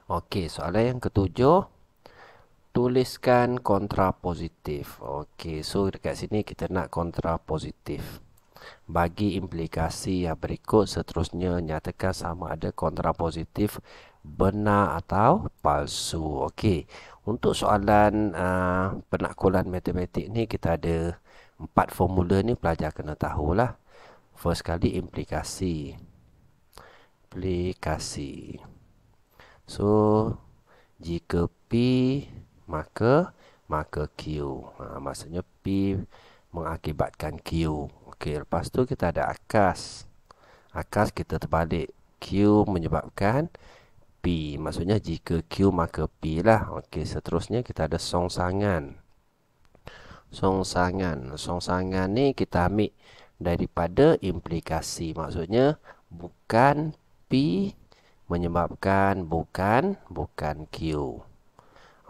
Okey, soalan yang ketujuh, tuliskan kontrapositif. Okey, so dekat sini kita nak kontrapositif. Bagi implikasi yang berikut seterusnya, nyatakan sama ada kontrapositif benar atau palsu. Okey, untuk soalan penakkulan matematik ni kita ada 4 formula ni pelajar kena tahulah. First kali implikasi. Implikasi. So, jika P maka Q. Maksudnya P mengakibatkan Q. Okey, lepas tu kita ada akas. Akas kita terbalik. Q menyebabkan P. Maksudnya jika Q maka P lah. Okey, seterusnya kita ada songsangan. Songsangan ni kita ambil daripada implikasi. Maksudnya bukan P menyebabkan bukan Q.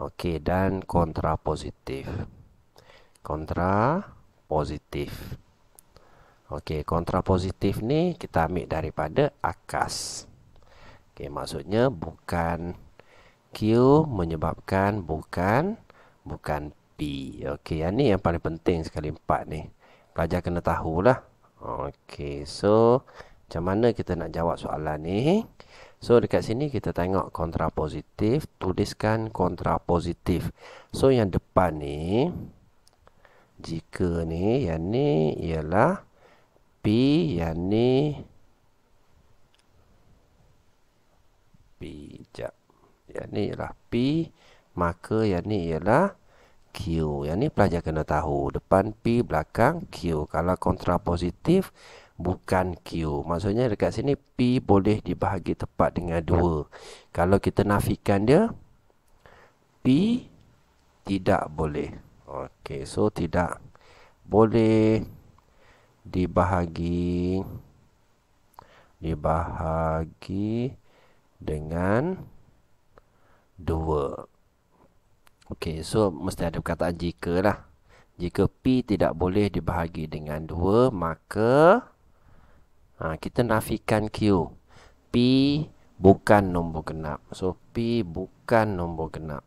Okey, dan kontrapositif. Kontrapositif. Okey, kontrapositif ni kita ambil daripada akas. Okey, maksudnya bukan Q menyebabkan bukan P. Okey, yang ni yang paling penting sekali 4 ni. Pelajar kena tahulah. Okey, so macam mana kita nak jawab soalan ni? So dekat sini kita tengok kontrapositif, tuliskan kontrapositif. So yang depan ni, jika ni, yang ni ialah P, yang ni P. Sekejap. Yang ni ialah P, maka yang ni ialah Q. Yang ni pelajar kena tahu. Depan P, belakang Q. Kalau kontrapositif, bukan Q. Maksudnya dekat sini P boleh dibahagi tepat dengan 2. Kalau kita nafikan dia, P tidak boleh. Okey, so tidak boleh dibahagi dengan 2. Okey, so mesti ada perkataan jika lah. Jika P tidak boleh dibahagi dengan 2, maka kita nafikan Q. P bukan nombor genap. So, P bukan nombor genap.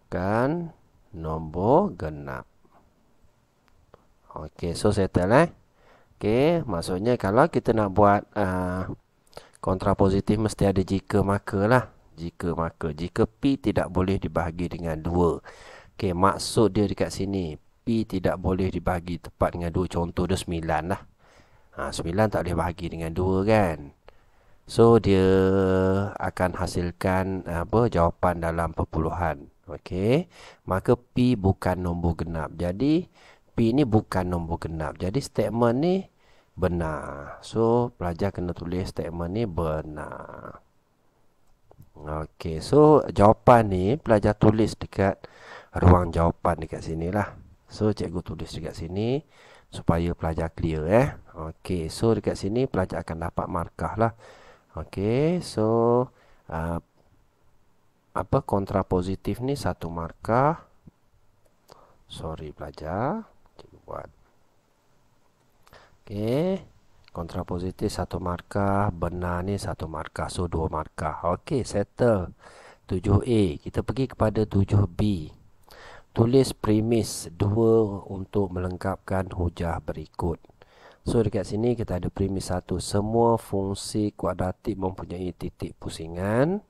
Bukan nombor genap. Okey, so settle Okey, maksudnya kalau kita nak buat kontrapositif mesti ada jika maka lah. Jika maka. Jika P tidak boleh dibahagi dengan 2. Okey, maksud dia dekat sini. P tidak boleh dibahagi tepat dengan 2. Contoh dia 9 lah. 9 tak boleh bahagi dengan 2 kan. So dia akan hasilkan jawapan dalam perpuluhan. Okey. Maka P bukan nombor genap. Jadi P ni bukan nombor genap. Jadi statement ni benar. So pelajar kena tulis statement ni benar. Okey. So jawapan ni pelajar tulis dekat ruang jawapan dekat sini lah. So cikgu tulis dekat sini supaya pelajar clear Okey, so dekat sini pelajar akan dapat markah lah. Okey, so kontrapositif ni 1 markah. Sorry pelajar, cikgu buat. Okey, kontrapositif 1 markah, benar ni 1 markah, so 2 markah. Okey, settle. 7A, kita pergi kepada 7B. Tulis premis 2 untuk melengkapkan hujah berikut. So dekat sini kita ada premis 1. Semua fungsi kuadratik mempunyai titik pusingan.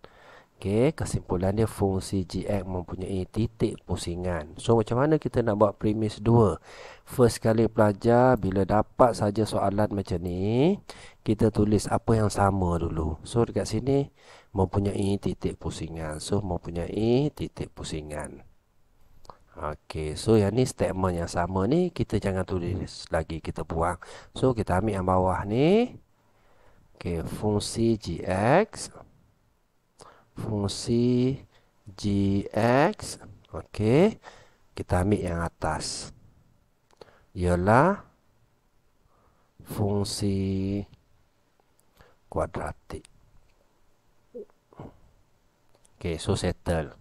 Okey, kesimpulan dia fungsi gx mempunyai titik pusingan. So macam mana kita nak buat premis 2? First kali pelajar bila dapat saja soalan macam ni, kita tulis apa yang sama dulu. So dekat sini mempunyai titik pusingan. So mempunyai titik pusingan. Okey, so yang ni statement yang sama ni kita jangan tulis lagi, kita buang. So kita ambil yang bawah ni. Okey, fungsi gx. Okey, kita ambil yang atas. Ialah fungsi kuadratik. Okey, so settle.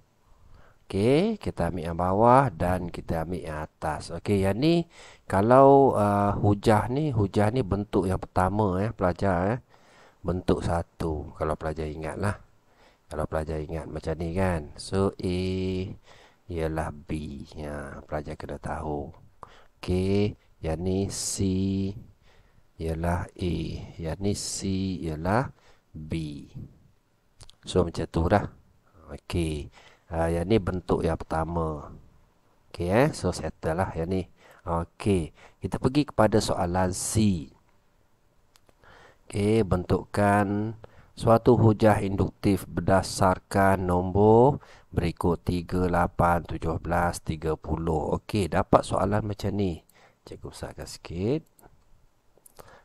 Okey, kita ambil yang bawah dan kita ambil yang atas. Okey, yang ni kalau hujah ni bentuk yang pertama pelajar Bentuk 1 kalau pelajar ingatlah. Kalau pelajar ingat macam ni kan. So A ialah B. Ya, pelajar kena tahu. Okey, yang ni C ialah A. Yang ni C ialah B. So macam tu lah. Okey. Yang ni bentuk yang pertama. Okey so settle lah yang ni. Okey, kita pergi kepada soalan C. Okey, bentukkan suatu hujah induktif berdasarkan nombor berikut 3, 8, 17, 30. Okey, dapat soalan macam ni. Cikgu besarkan sikit.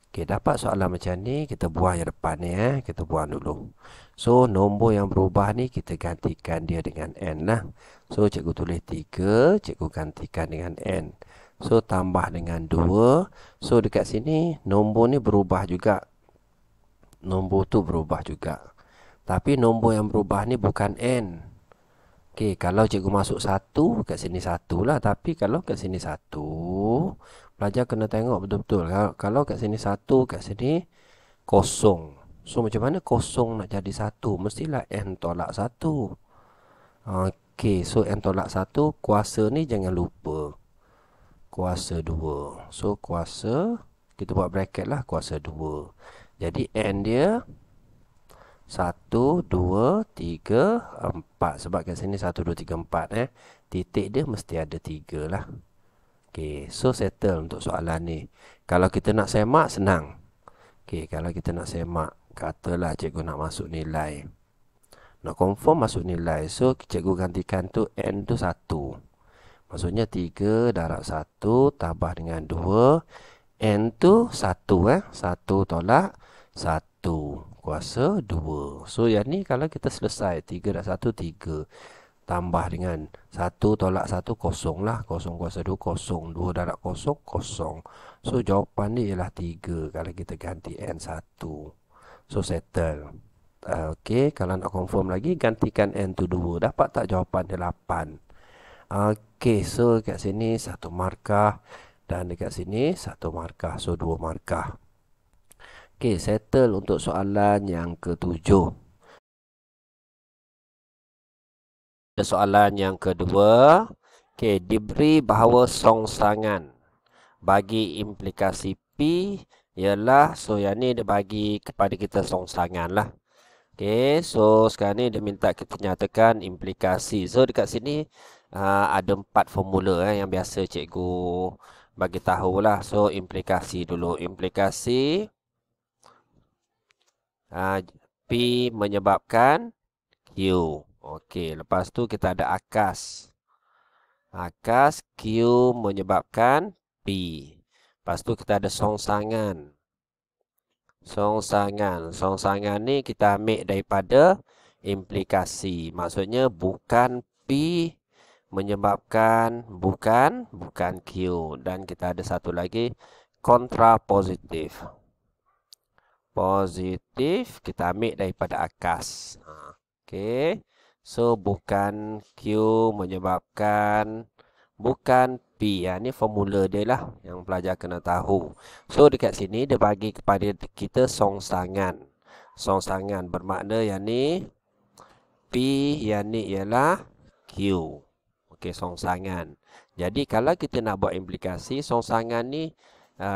Okey, dapat soalan macam ni, kita buang yang depan ni kita buang dulu. So, nombor yang berubah ni kita gantikan dia dengan N lah. So, cikgu tulis 3, cikgu gantikan dengan N. So, tambah dengan 2. So, dekat sini nombor ni berubah juga. Nombor tu berubah juga. Tapi nombor yang berubah ni bukan N. Okey, kalau cikgu masuk 1, kat sini 1 lah. Tapi kalau kat sini 1, pelajar kena tengok betul-betul. Kalau kat sini 1, kat sini kosong. So, macam mana kosong nak jadi 1? Mestilah N tolak 1. Okey, so N tolak 1, kuasa ni jangan lupa. Kuasa 2. So, kuasa, kita buat bracket lah, kuasa 2. Jadi, N dia 1, 2, 3, 4. Sebab kat sini 1, 2, 3, 4 titik dia mesti ada 3 lah. Okey, so settle untuk soalan ni. Kalau kita nak semak, senang. Okey, kalau kita nak semak, katalah cikgu nak masuk nilai. Nak confirm masuk nilai. So, cikgu gantikan tu N tu 1. Maksudnya 3 darab 1 tambah dengan 2. N tu 1 1 tolak 1. Kuasa 2. So, yang ni kalau kita selesai 3 darab 1, 3. Tambah dengan 1 tolak 1, kosong lah. Kosong kuasa 2, kosong. 2 darab kosong, kosong. So, jawapan ni ialah 3 kalau kita ganti N1. So, settle. Okey, kalau nak confirm lagi, gantikan N tu 2. Dapat tak jawapan dia 8? Okey, so kat sini 1 markah. Dan dekat sini 1 markah. So, 2 markah. Okey, settle untuk soalan yang ke-7. Soalan yang kedua. Okey, diberi bahawa songsangan bagi implikasi P ialah, so yang ni dia bagi kepada kita songsangan lah. Okey, so sekarang ni dia minta kita nyatakan implikasi. So dekat sini ada 4 formula yang biasa cikgu bagi tahulah. So implikasi dulu. Implikasi P menyebabkan Q. Okey, lepas tu kita ada akas. Akas Q menyebabkan P. Lepas tu kita ada songsangan. Songsangan ni kita ambil daripada implikasi. Maksudnya bukan P menyebabkan bukan Q. Dan kita ada satu lagi kontrapositif. Positif kita ambil daripada akas. Okey. So, bukan Q menyebabkan bukan P. Ini formula dia lah yang pelajar kena tahu. So, dekat sini dia bagi kepada kita songsangan. Songsangan bermakna yang ni P, yang ni ialah Q. Okey, songsangan. Jadi, kalau kita nak buat implikasi, songsangan ni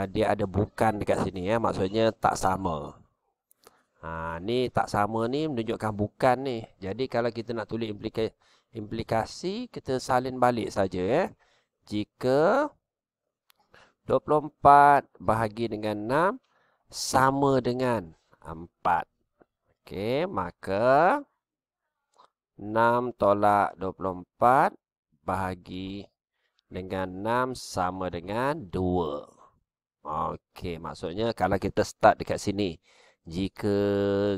dia ada bukan dekat sini. Maksudnya tak sama. Ni tak sama ni menunjukkan bukan ni. Jadi kalau kita nak tulis implikasi, kita salin balik saja Jika 24 bahagi dengan 6 sama dengan 4. Okey, maka 6 tolak 24 bahagi dengan 6 sama dengan 2. Okey, maksudnya kalau kita start dekat sini, jika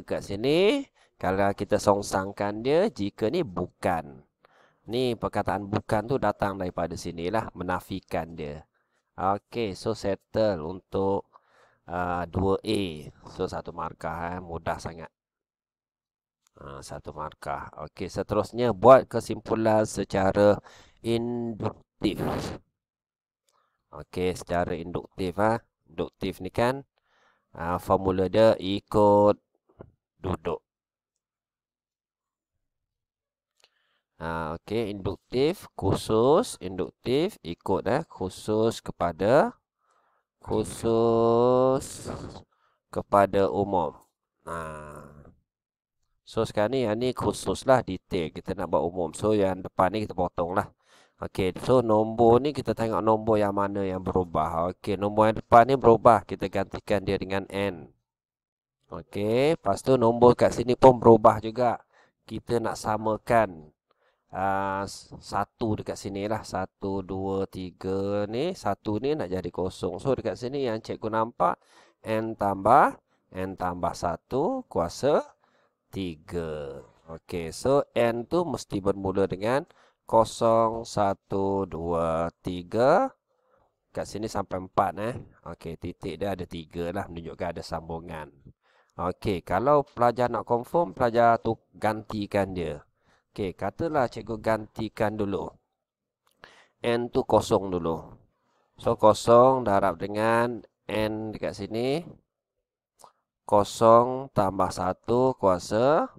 kat sini, kalau kita songsangkan dia, jika ni bukan. Ni perkataan bukan tu datang daripada sinilah, menafikan dia. Okey, so settle untuk 2A. So 1 markah, mudah sangat. 1 markah. Okey, seterusnya buat kesimpulan secara induktif. Okey, secara induktif. Induktif ni kan formula dia ikut duduk. Okey, induktif, khusus, induktif, ikut khusus kepada umum. So sekarang ni yang ni khusus lah, detail. Kita nak buat umum. So yang depan ni kita potong lah. Okey, so nombor ni kita tengok nombor yang mana yang berubah. Okey, nombor yang depan ni berubah. Kita gantikan dia dengan N. Okey, lepas tu nombor kat sini pun berubah juga. Kita nak samakan satu dekat sini lah. 1, 2, 3 ni. 1 ni nak jadi kosong. So dekat sini yang cikgu nampak N tambah 1 kuasa 3. Okey, so N tu mesti bermula dengan 0, 1, 2, 3. Kat sini sampai 4 Okey, titik dia ada 3 lah, menunjukkan ada sambungan. Okey, kalau pelajar nak confirm, pelajar tu gantikan dia. Okey, katalah cikgu gantikan dulu. N tu kosong dulu. So kosong darab dengan N dekat sini. 0 tambah 1 kuasa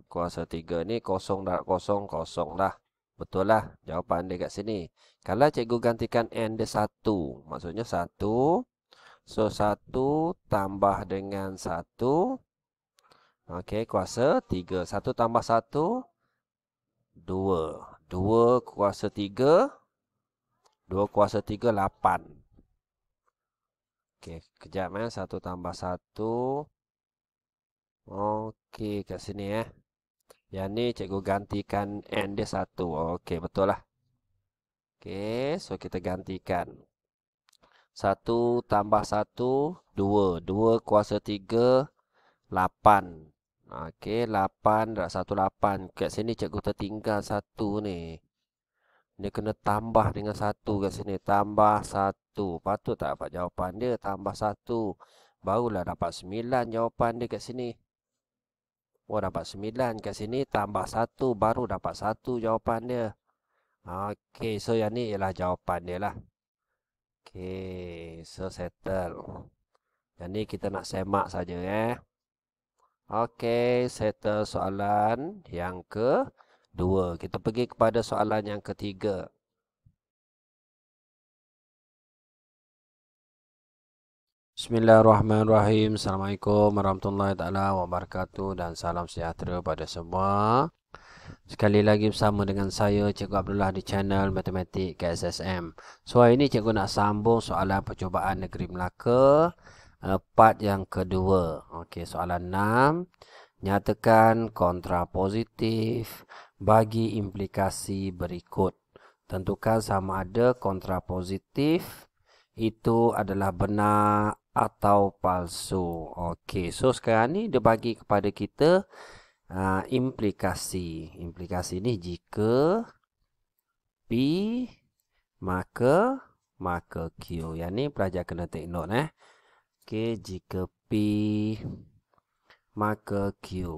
3 ni 0 darab 0, kosong lah. Betul lah jawapan dia kat sini. Kalau cikgu gantikan N dia 1, maksudnya 1. So 1 tambah dengan 1. Okey, kuasa 3. 1 tambah 1, 2. 2 kuasa 3. 2 kuasa 3, 8. Okey, kejap 1 tambah 1. Okey, kat sini Yang ni cikgu gantikan N dia 1. Okey, betul lah. Okey, so kita gantikan. 1 tambah 1, 2. 2 kuasa 3, 8. Okey, 8 darab 1, 8. Kat sini cikgu tertinggal 1 ni. Dia kena tambah dengan 1 kat sini. Tambah 1. Patut tak dapat jawapan dia. Tambah 1. Barulah dapat 9 jawapan dia kat sini. Dapat 9 kat sini. Tambah 1. Baru dapat 1 jawapan dia. Okey, so yang ni ialah jawapan dia lah. Okey, so settle. Yang ni kita nak semak saja Okey, settle soalan yang kedua. Kita pergi kepada soalan yang ketiga. Bismillahirrahmanirrahim. Assalamualaikum warahmatullahi taala wabarakatuh dan salam sejahtera pada semua. Sekali lagi bersama dengan saya Cikgu Abdullah di channel Matematik KSSM. So hari ini cikgu nak sambung soalan percubaan Negeri Melaka part yang kedua. Okey, soalan 6. Nyatakan kontrapositif bagi implikasi berikut. Tentukan sama ada kontrapositif itu adalah benar atau palsu. Okey, so sekarang ni dia bagi kepada kita implikasi. Implikasi ni jika P maka Q. Yang ni pelajar kena take note Okey, jika P maka Q.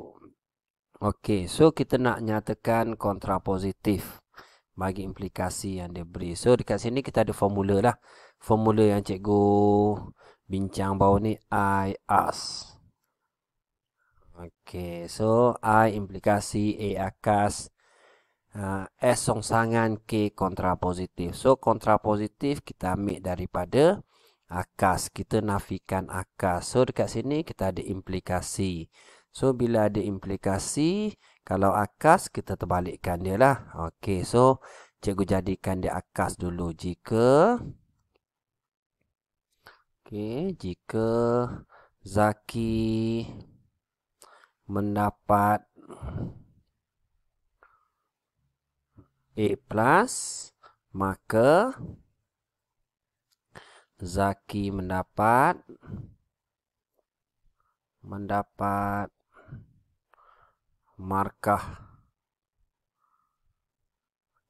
Okey, so kita nak nyatakan kontrapositif bagi implikasi yang dia beri. So dekat sini kita ada formula lah. Formula yang cikgu bincang bawah ni I as. Okey, so I implikasi, A akas, S songsangan, K kontrapositif. So kontrapositif kita ambil daripada akas. Kita nafikan akas. So dekat sini kita ada implikasi. So bila ada implikasi, kalau akas kita terbalikkan dia lah. Okey, so cikgu jadikan dia akas dulu. Jika Zaki mendapat A plus, maka Zaki mendapat markah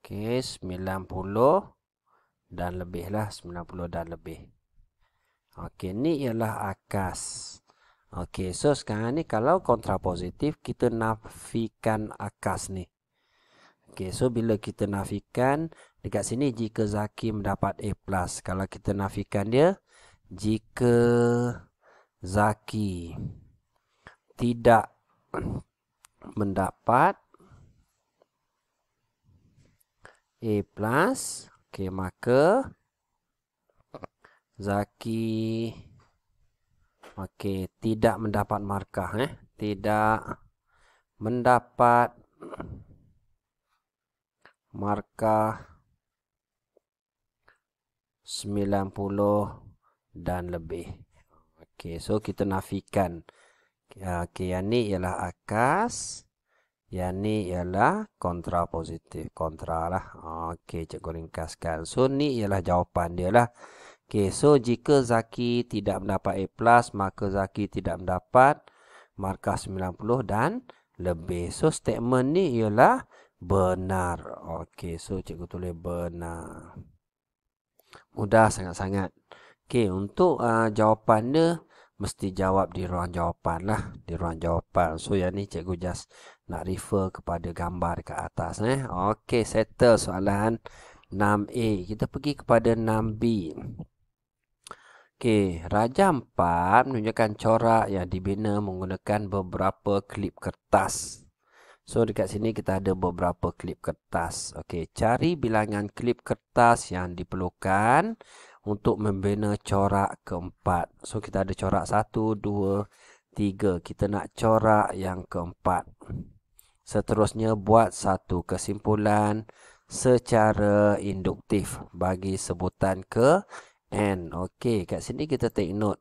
90 dan lebih lah, 90 dan lebih. Okey, ni ialah akas. Okey, so sekarang ni kalau kontrapositif kita nafikan akas ni. Okey, so bila kita nafikan dekat sini jika Zaki mendapat A plus. Kalau kita nafikan dia, jika Zaki tidak mendapat A plus. Okey, maka Zaki tidak mendapat markah. Tidak mendapat markah 90 dan lebih. Okey, so kita nafikan. Okey, yang ni ialah akas. Yang ni ialah kontrapositif. Kontra lah. Okey, cikgu ringkaskan. So, ni ialah jawapan dia lah. Okey, so jika Zaki tidak mendapat A+, maka Zaki tidak mendapat markah 90 dan lebih. So, statement ni ialah benar. Okey, so cikgu tulis benar. Mudah sangat-sangat. Okey, untuk jawapan dia, mesti jawab di ruang jawapan lah. Di ruang jawapan. So, yang ni cikgu just nak refer kepada gambar dekat atas. Okey, settle soalan 6A. Kita pergi kepada 6B. Okey, Raja 4 menunjukkan corak yang dibina menggunakan beberapa klip kertas. So, dekat sini kita ada beberapa klip kertas. Okey, cari bilangan klip kertas yang diperlukan untuk membina corak keempat. So, kita ada corak 1, 2, 3. Kita nak corak yang keempat. Seterusnya, buat satu kesimpulan secara induktif bagi sebutan ke N. Okey, kat sini kita take note.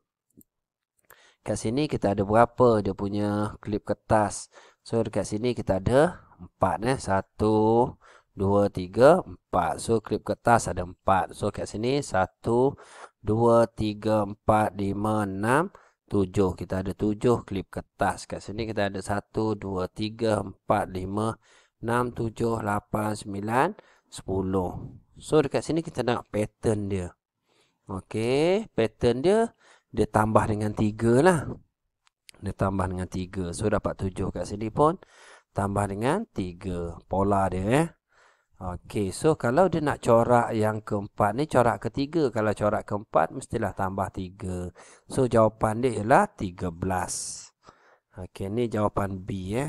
Kat sini kita ada berapa dia punya klip kertas. So, dekat sini kita ada 4. 1, 2, 3, 4. So, klip kertas ada 4. So, kat sini 1, 2, 3, 4, 5, 6, 7. Kita ada 7 klip kertas. Kat sini kita ada 1, 2, 3, 4, 5, 6, 7, 8, 9, 10. So, dekat sini kita nak pattern dia. Okey, pattern dia tambah dengan 3 lah. Dia tambah dengan 3. So, dapat 7 kat sini pun tambah dengan 3. Pola dia. Okey, so kalau dia nak corak yang keempat ni, corak ketiga. Kalau corak keempat, mestilah tambah 3. So, jawapan dia ialah 13. Okey, ni jawapan B.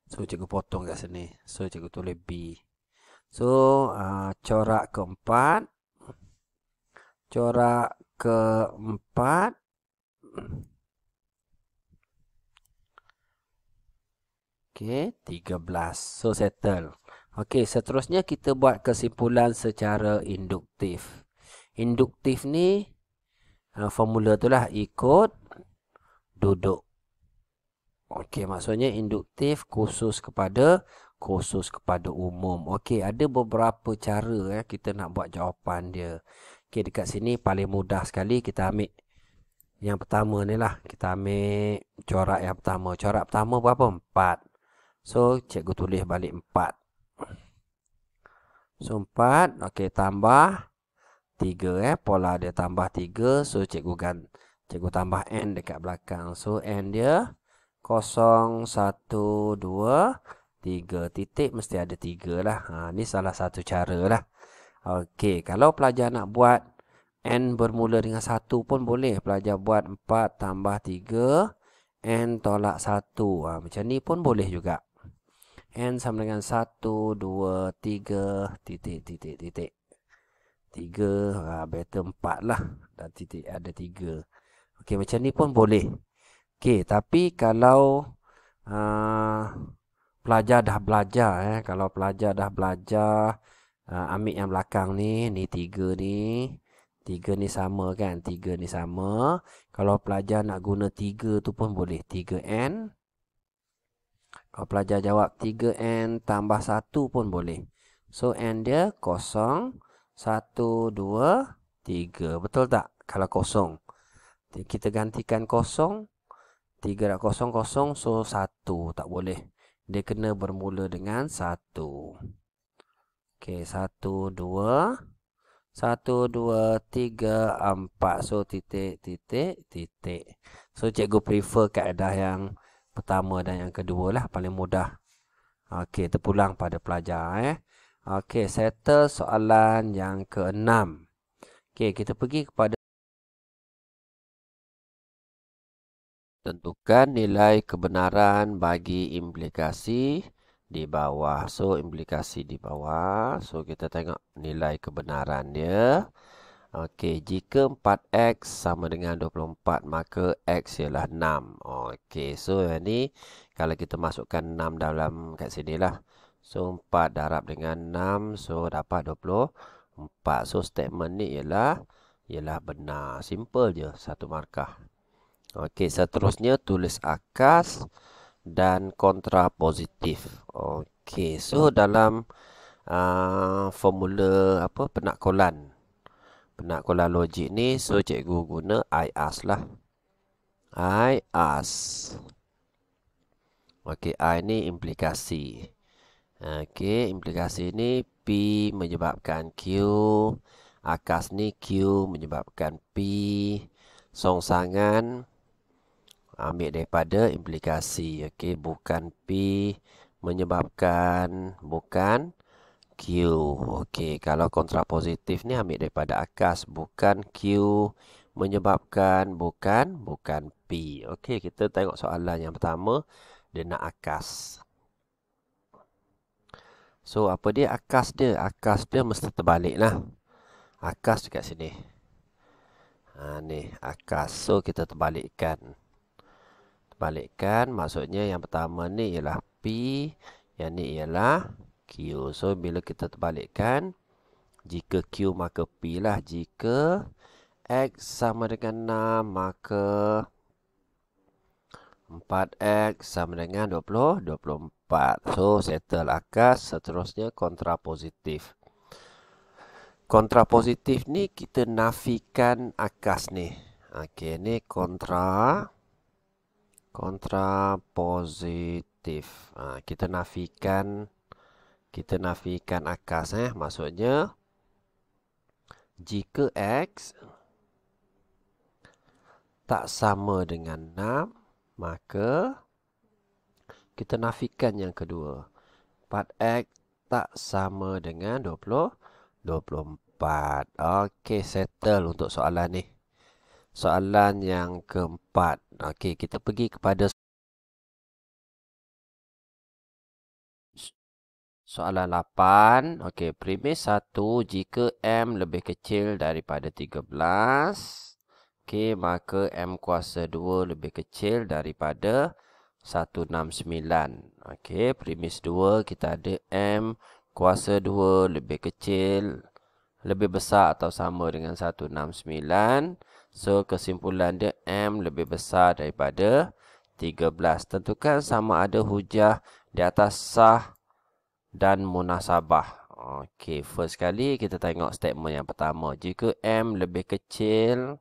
So, cikgu potong kat sini. So, cikgu tulis B. So, corak keempat. Corak keempat. Okey, 13. So, settle. Okey, seterusnya kita buat kesimpulan secara induktif. Induktif ni, formula tu lah ikut duduk. Okey, maksudnya induktif khusus kepada umum. Okey, ada beberapa cara kita nak buat jawapan dia. Okey, dekat sini paling mudah sekali kita ambil yang pertama ni lah. Kita ambil corak yang pertama. Corak pertama berapa? 4. So, cikgu tulis balik 4. So, 4. Okey, tambah 3. Pola dia tambah 3. So, cikgu tambah N dekat belakang. So, N dia 0, 1, 2, 3. Titik mesti ada 3 lah. Ni salah satu cara lah. Okey, kalau pelajar nak buat N bermula dengan 1 pun boleh. Pelajar buat 4 tambah 3. N tolak 1. Macam ni pun boleh juga. N sama dengan 1, 2, 3, titik, titik, titik. 3, better 4 lah. Dan titik ada 3. Okey, macam ni pun boleh. Okey, tapi kalau pelajar dah belajar. Kalau pelajar dah belajar, ambil yang belakang ni 3 ni. 3 ni sama kan? 3 ni sama. Kalau pelajar nak guna 3 tu pun boleh. 3N. Kalau pelajar jawab 3N tambah 1 pun boleh. So, N dia 0, 1, 2, 3. Betul tak? Kalau kosong. Kita gantikan kosong. 3 dah kosong, kosong. So, 1. Tak boleh. Dia kena bermula dengan 1. Okey, 1, 2. 1, 2, 3, 4. So, titik, titik, titik. So, cikgu prefer kaedah yang pertama dan yang kedua lah. Paling mudah. Okey, terpulang pada pelajar. Okey, settle soalan yang ke-6. Okey, kita pergi kepada tentukan nilai kebenaran bagi implikasi di bawah. So, implikasi di bawah. So, kita tengok nilai kebenaran dia. Okey, jika 4x sama dengan 24, maka x ialah 6. Okey, so yang ni kalau kita masukkan 6 dalam kat sini lah. So, 4 darab dengan 6, so dapat 24. So, statement ni ialah benar. Simple je, 1 markah. Okey, seterusnya tulis akas dan kontrapositif. Okey, so dalam formula penakkulan logik ni, so cikgu guna I ask lah. I ask. Okey, I ni implikasi. Okey, implikasi ni P menyebabkan Q. Akas ni Q menyebabkan P. Songsangan ambil daripada implikasi. Okey, bukan P menyebabkan, bukan Q. Okey, kalau kontrapositif ni ambil daripada akas, bukan Q menyebabkan, bukan P. Okey, kita tengok soalan yang pertama, dia nak akas. So, apa dia akas dia? Akas dia mesti terbalik lah. Akas dekat sini. Ni akas. So, kita terbalikkan. Terbalikkan maksudnya yang pertama ni ialah P, yang ni ialah Q. So, bila kita terbalikkan, jika Q maka P lah. Jika X sama dengan 6, maka 4X sama dengan 24. So, settle akas. Seterusnya kontrapositif. Kontrapositif ni kita nafikan akas ni. Okey, ni kontrapositif. Kita nafikan akas. Maksudnya, jika X tak sama dengan 6, maka kita nafikan yang kedua. 4X tak sama dengan 24. Okey, settle untuk soalan ni. Soalan yang keempat. Okey, kita pergi kepada soalan 8. Okey, premis 1, jika M lebih kecil daripada 13, okey, maka M kuasa 2 lebih kecil daripada 169. Okey, premis 2 kita ada M kuasa 2 lebih kecil, lebih besar atau sama dengan 169. So, kesimpulan dia M lebih besar daripada 13. Tentukan sama ada hujah di atas sah dan munasabah. Okey, first kali kita tengok statement yang pertama. Jika M lebih kecil,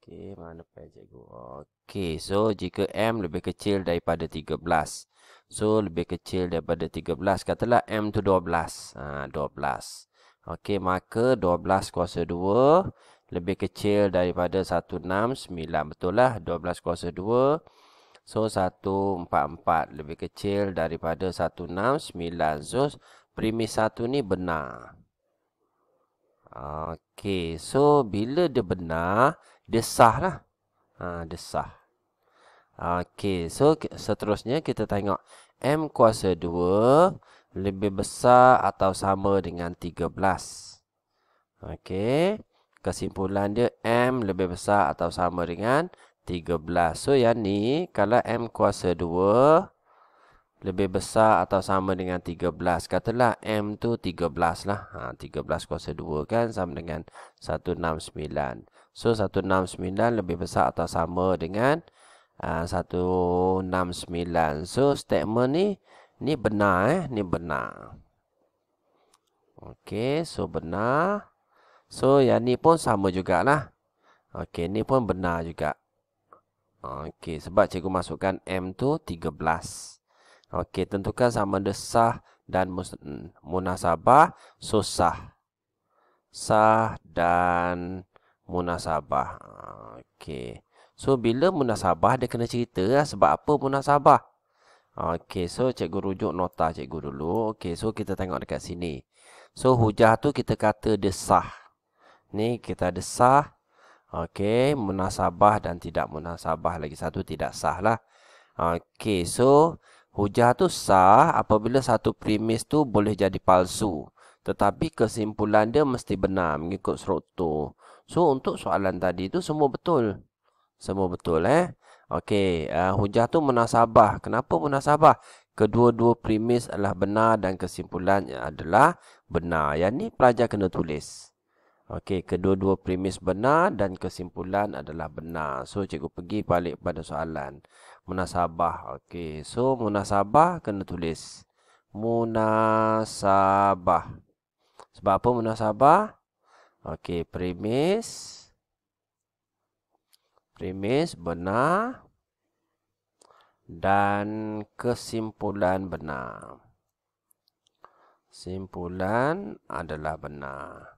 okey, mana pen cikgu? Okey, so jika M lebih kecil daripada 13. So, lebih kecil daripada 13. Katalah M tu 12. 12. Okey, maka 12 kuasa 2 lebih kecil daripada 169. Betul lah, 12 kuasa 2. So, 144 lebih kecil daripada 169. So, premis 1 ni benar. Okey, so bila dia benar, dia sah lah. Dia sah. Okey, so seterusnya kita tengok M kuasa 2 lebih besar atau sama dengan 13. Okey, kesimpulan dia M lebih besar atau sama dengan 13. So, yang ni kalau M kuasa 2 lebih besar atau sama dengan 13. Katalah M tu 13 lah. 13 kuasa 2 kan sama dengan 169. So, 169 lebih besar atau sama dengan 169. So, statement ni benar. Ni benar. Okey, so benar. So, yang ni pun sama jugalah. Okey, ni pun benar juga. Okey, sebab cikgu masukkan M tu 13. Okey, tentukan sama ada sah dan munasabah. So, sah. Sah dan munasabah. Okey. So, bila munasabah, dia kena cerita lah sebab apa munasabah. Okey, so cikgu rujuk nota cikgu dulu. Okey, so kita tengok dekat sini. So, hujah tu kita kata dia sah. Ni kita ada sah. Okey, munasabah dan tidak munasabah. Lagi satu tidak sah lah. Okey, so Hujah tu sah apabila satu premis tu boleh jadi palsu. Tetapi kesimpulan dia mesti benar mengikut struktur. So, untuk soalan tadi tu semua betul. Semua betul Okey, hujah tu munasabah. Kenapa munasabah? Kedua-dua premis adalah benar dan kesimpulannya adalah benar. Yang ni pelajar kena tulis. Okey, kedua-dua premis benar dan kesimpulan adalah benar. So, cikgu pergi balik pada soalan. Munasabah. Okey, so munasabah kena tulis. Munasabah. Sebab apa munasabah? Okey, premis benar dan kesimpulan benar. Simpulan adalah benar.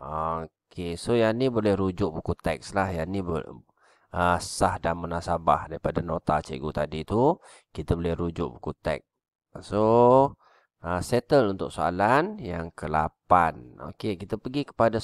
Okey, so yang ni boleh rujuk buku teks lah. Yang ni sah dan munasabah daripada nota cikgu tadi tu. Kita boleh rujuk buku teks. So, settle untuk soalan yang ke-8. Okey, kita pergi kepada